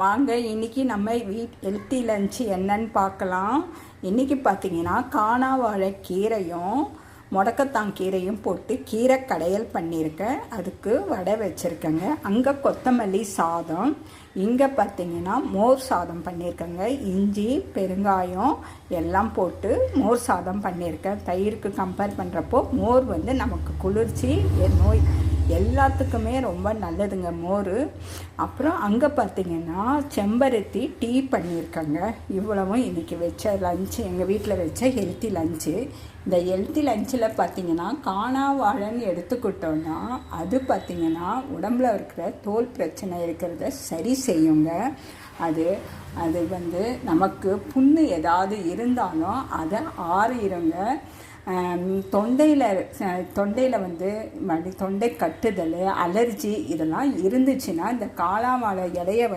வாங்க இன்றைக்கி நம்ம ஹெல்த்தி லஞ்சு என்னன்னு பார்க்கலாம். இன்றைக்கி பார்த்திங்கன்னா காணாவாழை கீரையும் முடக்கத்தான் கீரையும் போட்டு கீரை கடையல் பண்ணியிருக்கேன். அதுக்கு வடை வச்சுருக்கேங்க. அங்கே கொத்தமல்லி சாதம், இங்கே பார்த்திங்கன்னா மோர் சாதம் பண்ணியிருக்கேங்க. இஞ்சி பெருங்காயம் எல்லாம் போட்டு மோர் சாதம் பண்ணியிருக்கேன். தயிருக்கு கம்பேர் பண்ணுறப்போ மோர் நமக்கு குளிர்ச்சி, நோய் எல்லாத்துக்குமே ரொம்ப நல்லதுங்க மோர். அப்புறம் அங்கே பார்த்திங்கன்னா செம்பருத்தி டீ பண்ணியிருக்கேங்க. இவ்வளவும் இன்றைக்கி வச்ச லஞ்சு, எங்கள் வீட்டில் வச்ச ஹெல்த்தி லஞ்சு. இந்த ஹெல்த்தி லஞ்சில் பார்த்திங்கன்னா காணாவாழைன்னு எடுத்துக்கிட்டோன்னா அது பார்த்திங்கன்னா உடம்புல இருக்கிற தோல் பிரச்சனை இருக்கிறத சரி செய்யுங்க. அது நமக்கு புண்ணு ஏதாவது இருந்தாலும் அதை ஆறிடுங்க. தொண்டையில் தொண்டை கட்டுதல், அலர்ஜி இதெல்லாம் இருந்துச்சுன்னா இந்த காளாவாழை இலையை